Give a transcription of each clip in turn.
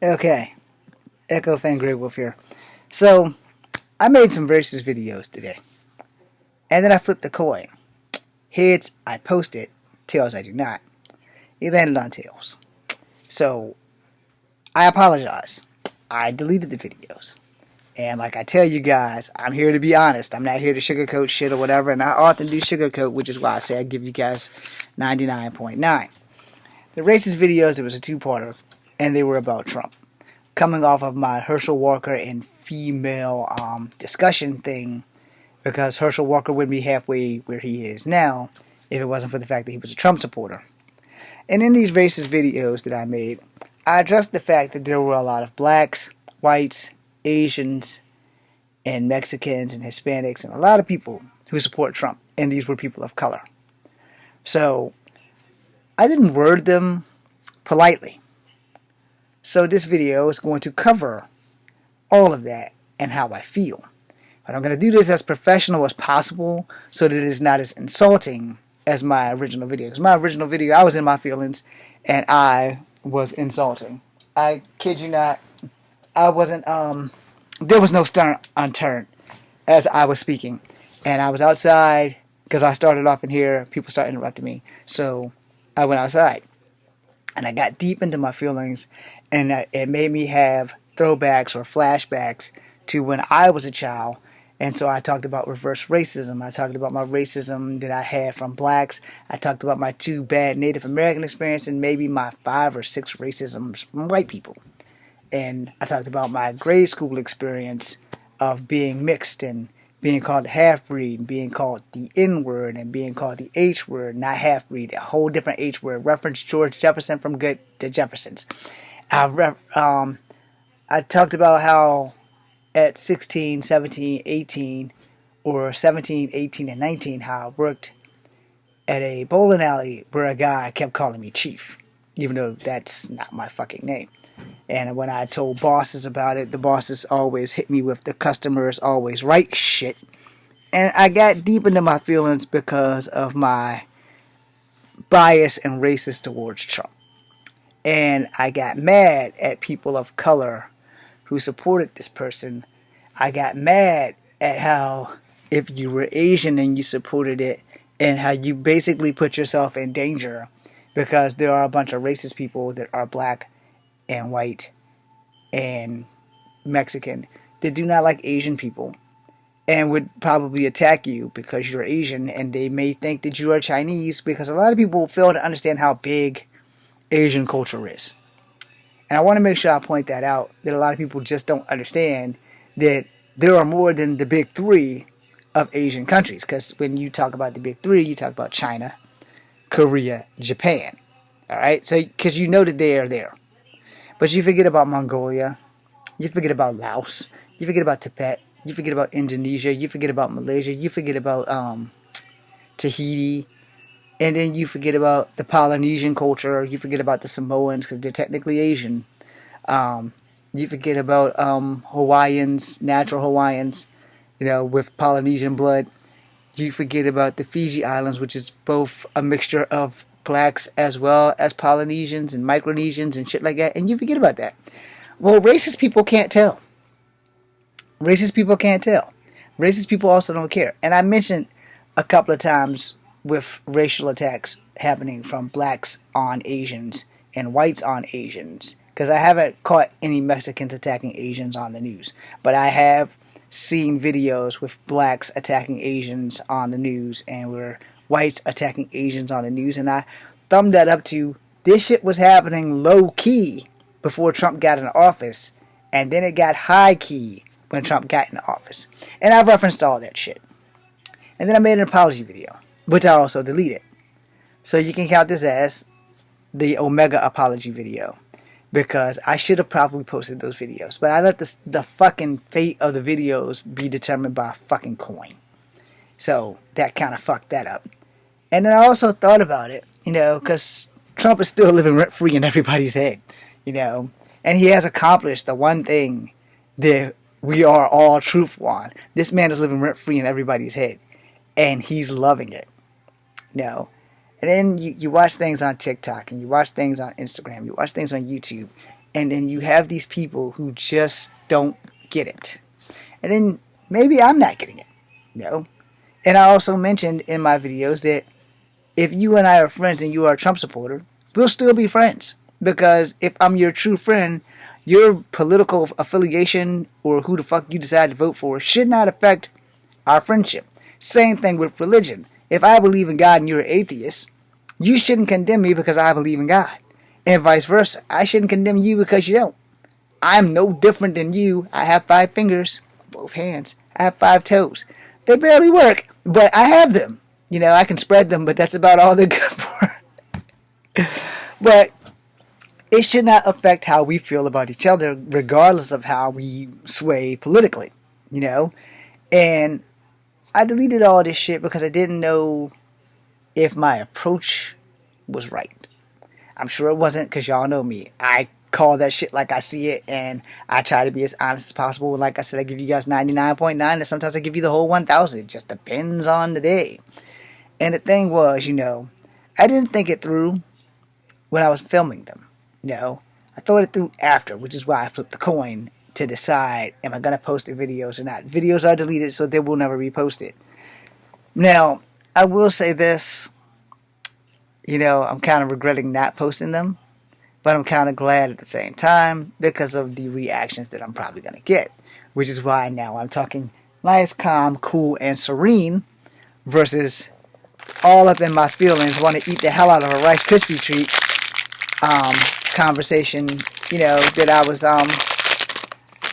Okay, Echo Fan Grey Wolf here. So, I made some racist videos today. And then I flipped the coin. Heads, I post it. Tails, I do not. It landed on tails. So, I apologize. I deleted the videos. And like I tell you guys, I'm here to be honest. I'm not here to sugarcoat shit or whatever. And I often do sugarcoat, which is why I say I give you guys 99.9. The racist videos, it was a two-parter. And they were about Trump. Coming off of my Herschel Walker and female discussion thing, because Herschel Walker wouldn't be halfway where he is now if it wasn't for the fact that he was a Trump supporter. And in these racist videos that I made, I addressed the fact that there were a lot of blacks, whites, Asians, and Mexicans and Hispanics and a lot of people who support Trump, and these were people of color. So I didn't word them politely. So this video is going to cover all of that and how I feel. But I'm going to do this as professional as possible so that it is not as insulting as my original video. Because my original video, I was in my feelings and I was insulting. I kid you not, I wasn't, there was no stone unturned as I was speaking. And I was outside because I started off in here, people started interrupting me. So I went outside and I got deep into my feelings, and it made me have throwbacks or flashbacks to when I was a child. And so I talked about reverse racism. I talked about my racism that I had from blacks. I talked about my 2 bad Native American experiences and maybe my 5 or 6 racisms from white people. And I talked about my grade school experience of being mixed and being called the half-breed, and being called the N-word, and being called the H-word, not half-breed, a whole different H-word. Reference George Jefferson from Good to Jeffersons. I talked about how at 16, 17, 18, or 17, 18, and 19, how I worked at a bowling alley where a guy kept calling me Chief, even though that's not my fucking name. And when I told bosses about it, the bosses always hit me with the customers always right shit. And I got deep into my feelings because of my bias and racist towards Trump. And I got mad at people of color who supported this person. I got mad at how if you were Asian and you supported it, and how you basically put yourself in danger because there are a bunch of racist people that are black and white and Mexican that do not like Asian people and would probably attack you because you're Asian, and they may think that you are Chinese, because a lot of people fail to understand how big Asian culture is. And I want to make sure I point that out, that a lot of people just don't understand that there are more than the big 3 of Asian countries. Because when you talk about the big 3, you talk about China, Korea, Japan. Alright? So, because you know that they are there. But you forget about Mongolia, you forget about Laos, you forget about Tibet, you forget about Indonesia, you forget about Malaysia, you forget about Tahiti, and then you forget about the Polynesian culture, you forget about the Samoans because they're technically Asian. You forget about Hawaiians, natural Hawaiians, with Polynesian blood. You forget about the Fiji Islands, which is both a mixture of blacks as well as Polynesians and Micronesians and shit like that, and you forget about that. Well, racist people can't tell. Racist people can't tell. Racist people also don't care. And I mentioned a couple of times with racial attacks happening from blacks on Asians and whites on Asians, because I haven't caught any Mexicans attacking Asians on the news, but I have seen videos with blacks attacking Asians on the news, and where whites attacking Asians on the news, and I thumbed that up to this shit was happening low key before Trump got in office, and then it got high key when Trump got in office. And I referenced all that shit. And then I made an apology video, which I also deleted. So you can count this as the Omega apology video, because I should have probably posted those videos, but I let the fucking fate of the videos be determined by a fucking coin. So that kind of fucked that up. And then I also thought about it, because Trump is still living rent-free in everybody's head, and he has accomplished the one thing that we are all truthful on. This man is living rent-free in everybody's head, and he's loving it, And then you watch things on TikTok, and you watch things on Instagram, you watch things on YouTube, And then you have these people who just don't get it. And then maybe I'm not getting it. You know? And I also mentioned in my videos that if you and I are friends and you are a Trump supporter, we'll still be friends. Because if I'm your true friend, your political affiliation or who the fuck you decide to vote for should not affect our friendship. Same thing with religion. If I believe in God and you're an atheist, you shouldn't condemn me because I believe in God. And vice versa. I shouldn't condemn you because you don't. I'm no different than you. I have 5 fingers, both hands. I have 5 toes. They barely work, but I have them. You know, I can spread them, but that's about all they're good for. But it should not affect how we feel about each other, regardless of how we sway politically. You know? And I deleted all this shit because I didn't know if my approach was right. I'm sure it wasn't, because y'all know me. I call that shit like I see it, and I try to be as honest as possible. Like I said, I give you guys 99.9, and sometimes I give you the whole 1,000. It just depends on the day. And the thing was, you know, I didn't think it through when I was filming them. You know, I thought it through after, which is why I flipped the coin to decide, am I going to post the videos or not. Videos are deleted, so they will never be posted. Now, I will say this. You know, I'm kind of regretting not posting them, but I'm kind of glad at the same time because of the reactions that I'm probably going to get, which is why now I'm talking nice, calm, cool, and serene versus all up in my feelings, want to eat the hell out of a Rice Krispie treat conversation, you know, that I was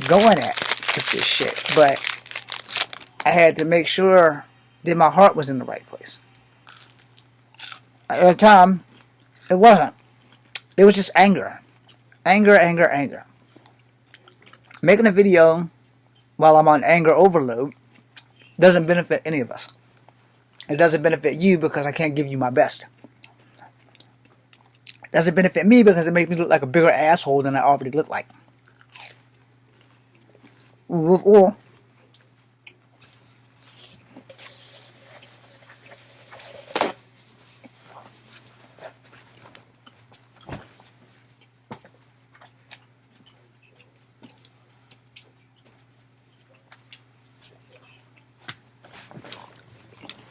going at with this shit. But I had to make sure that my heart was in the right place. At the time, it wasn't. It was just anger. Anger. Making a video while I'm on anger overload doesn't benefit any of us. It doesn't benefit you because I can't give you my best. It doesn't benefit me because it makes me look like a bigger asshole than I already look like. Or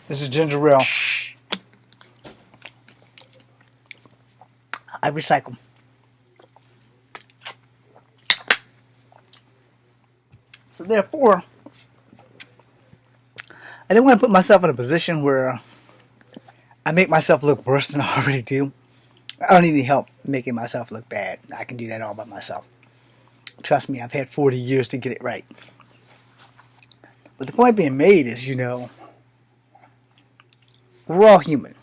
this is ginger ale. I recycle. So therefore, I didn't want to put myself in a position where I make myself look worse than I already do. I don't need any help making myself look bad. I can do that all by myself. Trust me, I've had 40 years to get it right. But the point being made is, you know, we're all human.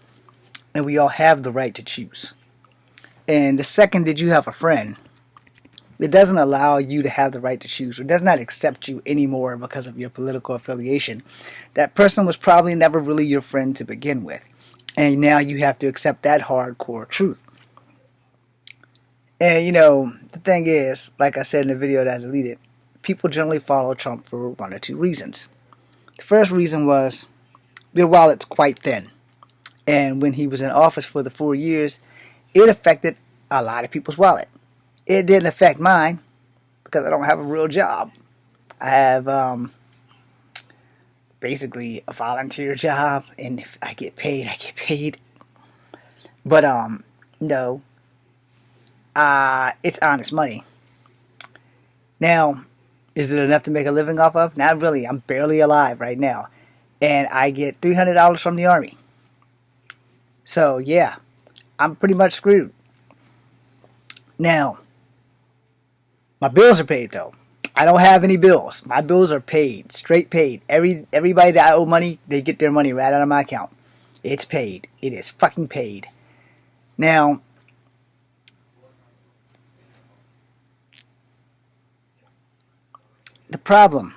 And we all have the right to choose. And the second that you have a friend, it doesn't allow you to have the right to choose, or does not accept you anymore because of your political affiliation. That person was probably never really your friend to begin with. And now you have to accept that hardcore truth. And, you know, the thing is, like I said in the video that I deleted, people generally follow Trump for 1 or 2 reasons. The first reason was their wallet's quite thin. And when he was in office for the 4 years, it affected a lot of people's wallet. It didn't affect mine because I don't have a real job. I have basically a volunteer job, and if I get paid, I get paid. But no, it's honest money. Now, is it enough to make a living off of? Not really. I'm barely alive right now, and I get $300 from the Army. So yeah, I'm pretty much screwed. Now, my bills are paid though. I don't have any bills. My bills are paid, straight paid. Everybody that I owe money, they get their money right out of my account. It's paid. It is fucking paid. Now, the problem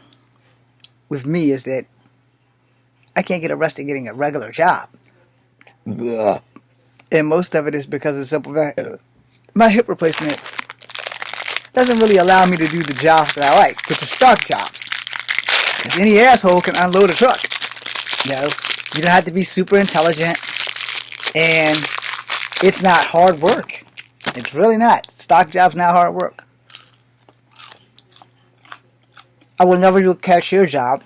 with me is that I can't get arrested getting a regular job. Ugh. And most of it is because of the simple fact my hip replacement doesn't really allow me to do the jobs that I like, which are stock jobs. Because any asshole can unload a truck. You know, you don't have to be super intelligent, and it's not hard work. It's really not. stock job's not hard work. I will never do a cashier job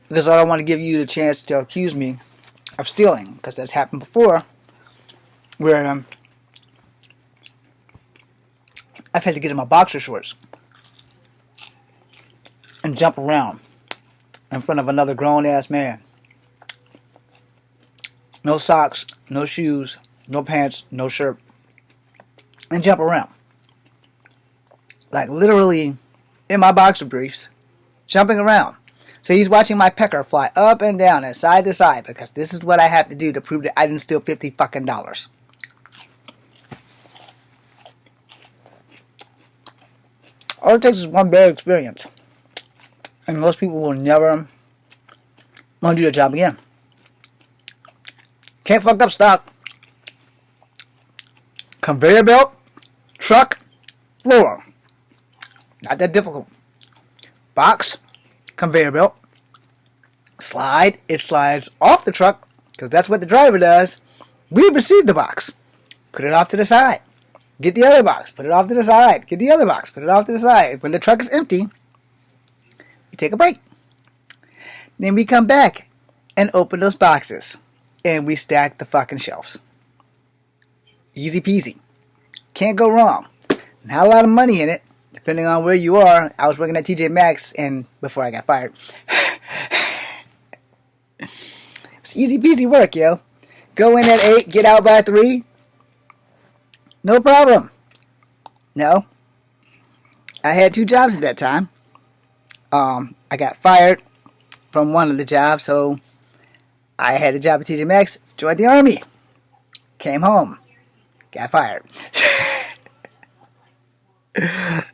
because I don't want to give you the chance to accuse me of stealing, because that's happened before, where I've had to get in my boxer shorts and jump around in front of another grown-ass man. No socks, no shoes, no pants, no shirt, and jump around. Like literally in my boxer briefs, jumping around. So he's watching my pecker fly up and down and side to side because this is what I have to do to prove that I didn't steal $50 fucking. All it takes is one bad experience, and most people will never want to do their job again. Can't fuck up stock. Conveyor belt, truck, floor. Not that difficult. Box, conveyor belt, slide. It slides off the truck because that's what the driver does. We received the box. Put it off to the side. Get the other box. Put it off to the side. Get the other box. Put it off to the side. When the truck is empty, we take a break. Then we come back and open those boxes. And we stack the fucking shelves. Easy peasy. Can't go wrong. Not a lot of money in it, depending on where you are. I was working at TJ Maxx and before I got fired. It's easy peasy work, yo. Go in at 8, get out by 3. No problem. No. I had 2 jobs at that time. I got fired from one of the jobs, so I had a job at TJ Maxx, joined the Army, came home, got fired.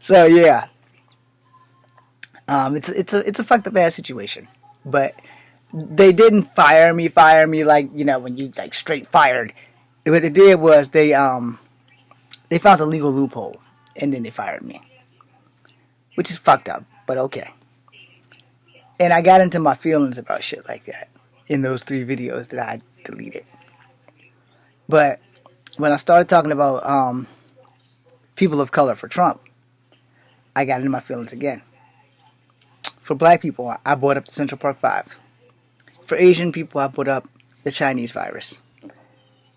So yeah, it's a fucked up ass situation. But they didn't fire me like, you know, when you like straight fired. What they did was they found a legal loophole and then they fired me, which is fucked up, but okay. And I got into my feelings about shit like that in those 3 videos that I deleted. But when I started talking about people of color for Trump, I got into my feelings again. For black people, I brought up the Central Park 5. For Asian people, I brought up the Chinese virus.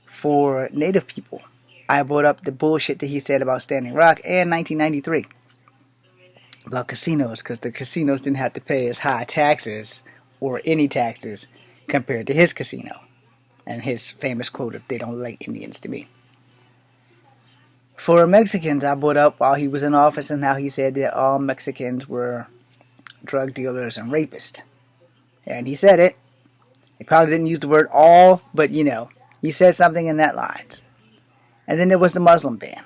For Native people, I brought up the bullshit that he said about Standing Rock and 1993. About casinos, because the casinos didn't have to pay as high taxes or any taxes compared to his casino. And his famous quote of, "They don't like Indians to me." For Mexicans, I brought up while he was in office and how he said that all Mexicans were drug dealers and rapists. And he said it. He probably didn't use the word all, but you know, he said something in that lines. And then there was the Muslim ban.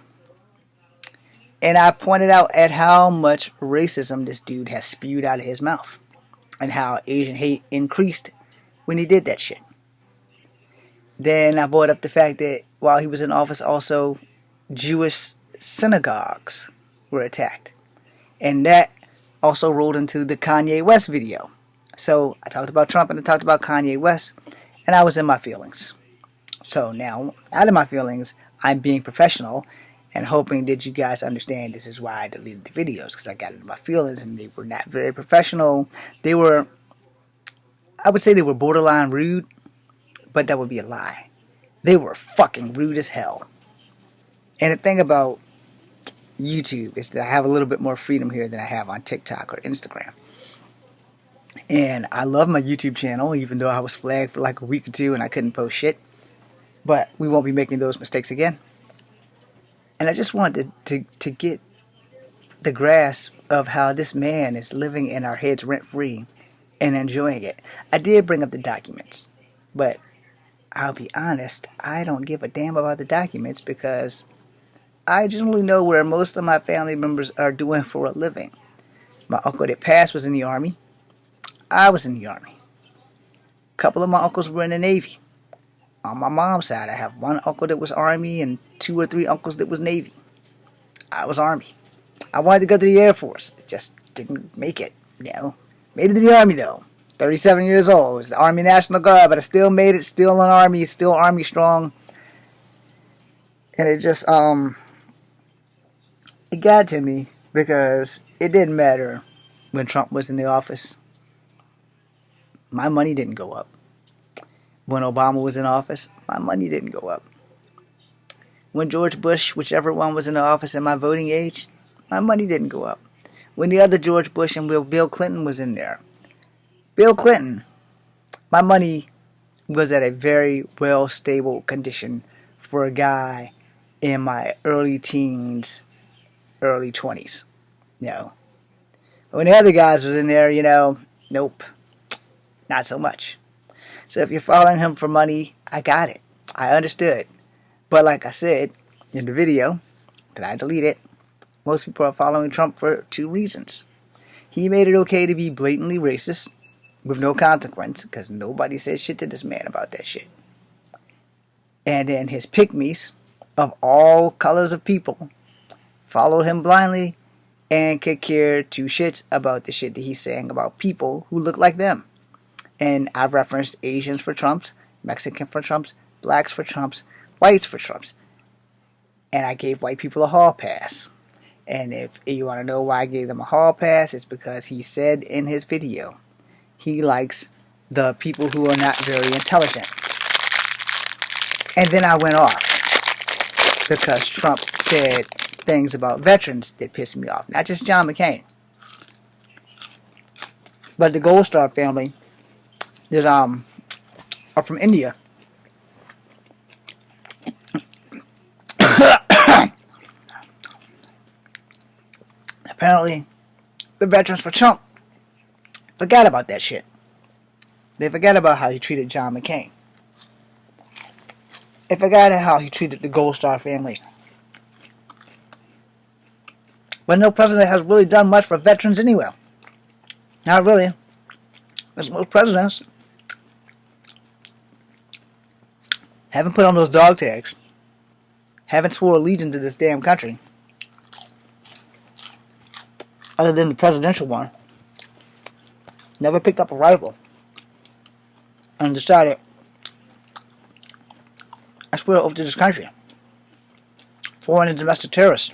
And I pointed out at how much racism this dude has spewed out of his mouth. And how Asian hate increased when he did that shit. Then I brought up the fact that while he was in office also, Jewish synagogues were attacked. And that also rolled into the Kanye West video. So I talked about Trump and I talked about Kanye West, and I was in my feelings. So now, out of my feelings, I'm being professional and hoping that you guys understand this is why I deleted the videos, because I got into my feelings and they were not very professional. They were, I would say they were borderline rude, but that would be a lie. They were fucking rude as hell. And the thing about YouTube is that I have a little bit more freedom here than I have on TikTok or Instagram. And I love my YouTube channel, even though I was flagged for like a week or 2 and I couldn't post shit. But we won't be making those mistakes again. And I just wanted to get the grasp of how this man is living in our heads rent-free and enjoying it. I did bring up the documents, but I'll be honest, I don't give a damn about the documents because I generally know where most of my family members are doing for a living. My uncle that passed was in the Army. I was in the Army. A couple of my uncles were in the Navy. On my mom's side, I have one uncle that was Army and 2 or 3 uncles that was Navy. I was Army. I wanted to go to the Air Force. It just didn't make it, you know. Made it to the Army, though. 37 years old. It was the Army National Guard, but I still made it. Still an Army. Still Army strong. And it just, It got to me because it didn't matter when Trump was in the office. My money didn't go up. When Obama was in office, my money didn't go up. When George Bush, whichever one was in the office at my voting age, my money didn't go up. When the other George Bush and Bill Clinton was in there, Bill Clinton, my money was at a very well stable condition for a guy in my early teens, early 20s. No. When the other guys was in there, nope, not so much. So if you're following him for money, I got it. I understood. But like I said in the video that I deleted, most people are following Trump for two reasons. He made it okay to be blatantly racist with no consequence because nobody said shit to this man about that shit. And then his pygmies of all colors of people followed him blindly and could care two shits about the shit that he's saying about people who look like them. And I've referenced Asians for Trumps, Mexican for Trumps, blacks for Trumps, whites for Trumps. And I gave white people a hall pass. And if you want to know why I gave them a hall pass, it's because he said in his video he likes the people who are not very intelligent. And then I went off because Trump said things about veterans that pissed me off. Not just John McCain, but the Gold Star family that are from India. Apparently, the Veterans for Trump forgot about that shit. They forgot about how he treated John McCain. They forgot how he treated the Gold Star family. But no president has really done much for veterans anyway. Not really. Because most presidents haven't put on those dog tags. Haven't swore allegiance to this damn country. Other than the presidential one. Never picked up a rifle. And decided, I swear over to this country. Foreign and domestic terrorists.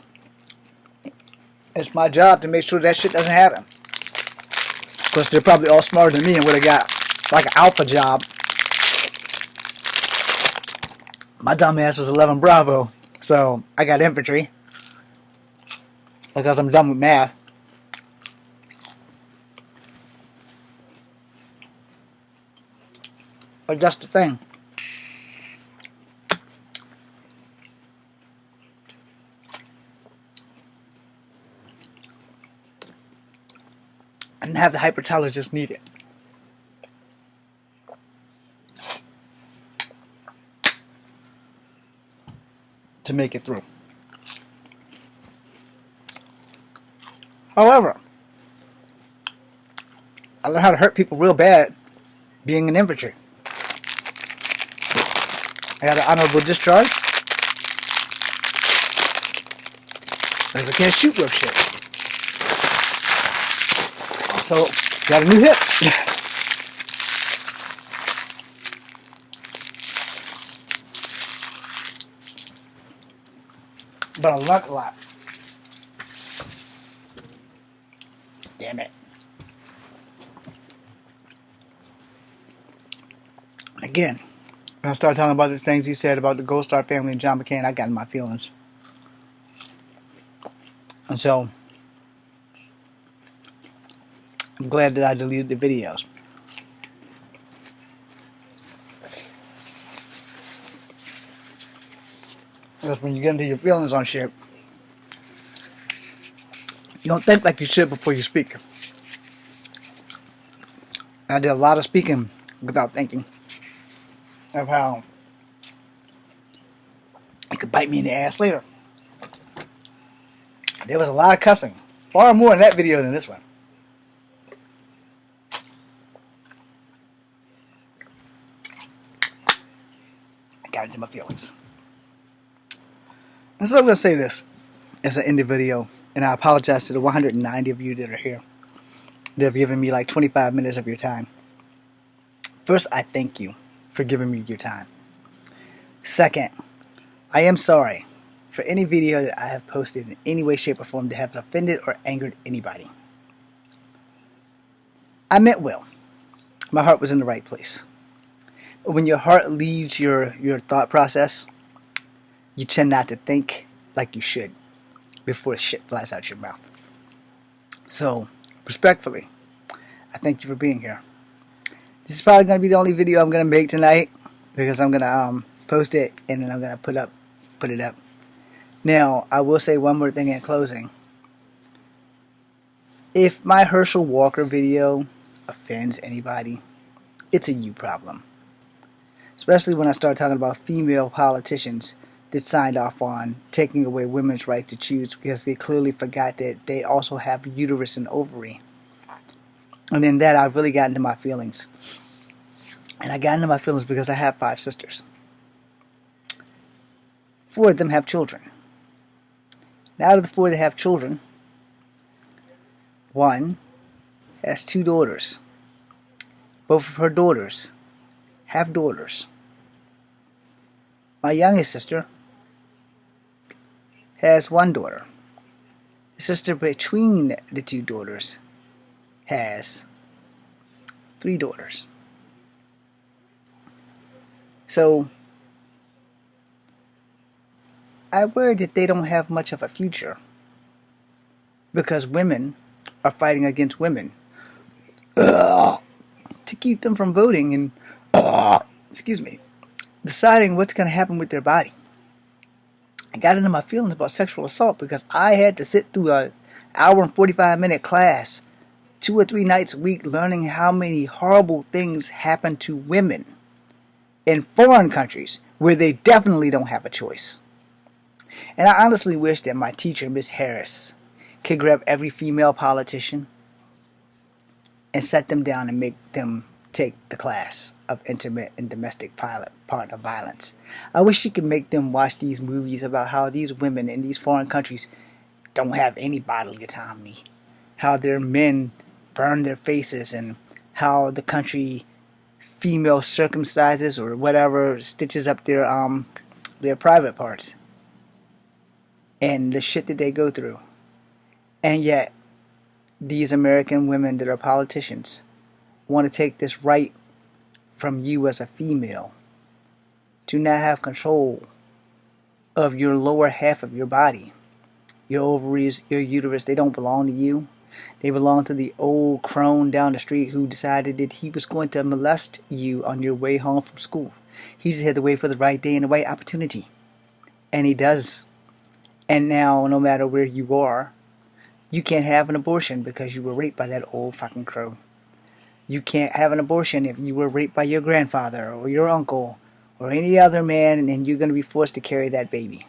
It's my job to make sure that shit doesn't happen. Because they're probably all smarter than me and would have got like an alpha job. My dumb ass was 11 Bravo. So I got infantry. Because I'm done with math. But that's the thing. I didn't have the hyperintelligence needed. To make it through. However, I learned how to hurt people real bad being in infantry. I got an honorable discharge. Because I can't shoot with shit. So, got a new hip. But I learned a lot. Damn it. Again, when I started talking about these things he said about the Gold Star family and John McCain, I got in my feelings. And so, I'm glad that I deleted the videos. Because when you get into your feelings on shit, you don't think like you should before you speak. I did a lot of speaking without thinking of how it could bite me in the ass later. There was a lot of cussing. Far more in that video than this one. I got into my feelings. And so I'm going to say this as I end the video. And I apologize to the 190 of you that are here. That have given me like 25 minutes of your time. First, I thank you for giving me your time. Second, I am sorry for any video that I have posted in any way, shape, or form that has offended or angered anybody. I meant well. My heart was in the right place. But when your heart leads your thought process, you tend not to think like you should before shit flies out your mouth. So, respectfully, I thank you for being here. This is probably going to be the only video I'm going to make tonight, because I'm going to post it and then I'm going to put it up. Now, I will say one more thing in closing. If my Herschel Walker video offends anybody, it's a you problem. Especially when I start talking about female politicians that signed off on taking away women's right to choose because they clearly forgot that they also have uterus and ovary. And in that, I really got into my feelings. And I got into my feelings because I have 5 sisters. 4 of them have children. Now, out of the 4 that have children, 1 has 2 daughters. Both of her daughters have daughters. My youngest sister has 1 daughter. The sister between the 2 daughters has 3 daughters. So, I worry that they don't have much of a future because women are fighting against women to keep them from voting and deciding what's going to happen with their body. I got into my feelings about sexual assault because I had to sit through an hour and 45-minute class 2 or 3 nights a week learning how many horrible things happen to women in foreign countries where they definitely don't have a choice. And I honestly wish that my teacher, Miss Harris, could grab every female politician and set them down and make them take the class of intimate and domestic partner violence. I wish she could make them watch these movies about how these women in these foreign countries don't have any bodily autonomy, how their men burn their faces, and how the country female circumcises or whatever stitches up their private parts, and the shit that they go through. And yet, these American women that are politicians want to take this right from you as a female to not have control of your lower half of your body. Your ovaries, your uterus, they don't belong to you. They belong to the old crone down the street who decided that he was going to molest you on your way home from school. He just had to wait for the right day and the right opportunity. And he does. And now, no matter where you are, you can't have an abortion because you were raped by that old fucking crow. You can't have an abortion if you were raped by your grandfather or your uncle or any other man, and you're going to be forced to carry that baby.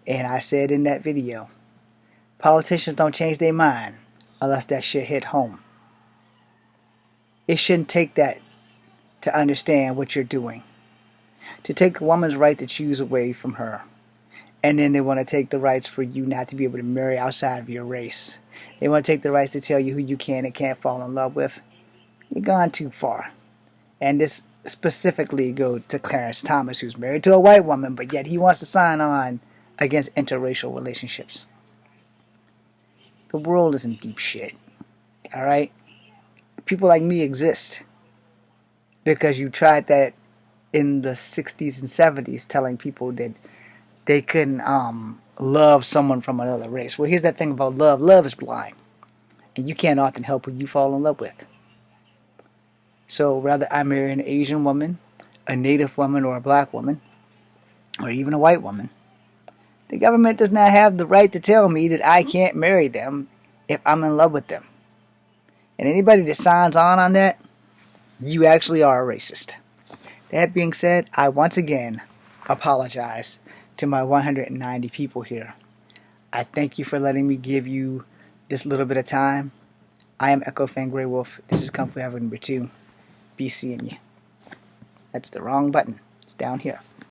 And I said in that video, politicians don't change their mind unless that shit hit home. It shouldn't take that to understand what you're doing. To take a woman's right to choose away from her. And then they want to take the rights for you not to be able to marry outside of your race. They want to take the rights to tell you who you can and can't fall in love with. You've gone too far. And this specifically goes to Clarence Thomas, who's married to a white woman, but yet he wants to sign on against interracial relationships. The world is in deep shit. Alright? People like me exist because you tried that in the 60s and 70s, telling people that they couldn't love someone from another race. Well, here's that thing about love. Love is blind. And you can't often help who you fall in love with. So whether I marry an Asian woman, a Native woman, or a black woman, or even a white woman, the government does not have the right to tell me that I can't marry them if I'm in love with them. And anybody that signs on that, you actually are a racist. That being said, I once again apologize to my 190 people here. I thank you for letting me give you this little bit of time. I am Echo Fan Grey Wolf. This is Kung Fu Having number 2. Be seeing you. That's the wrong button. It's down here.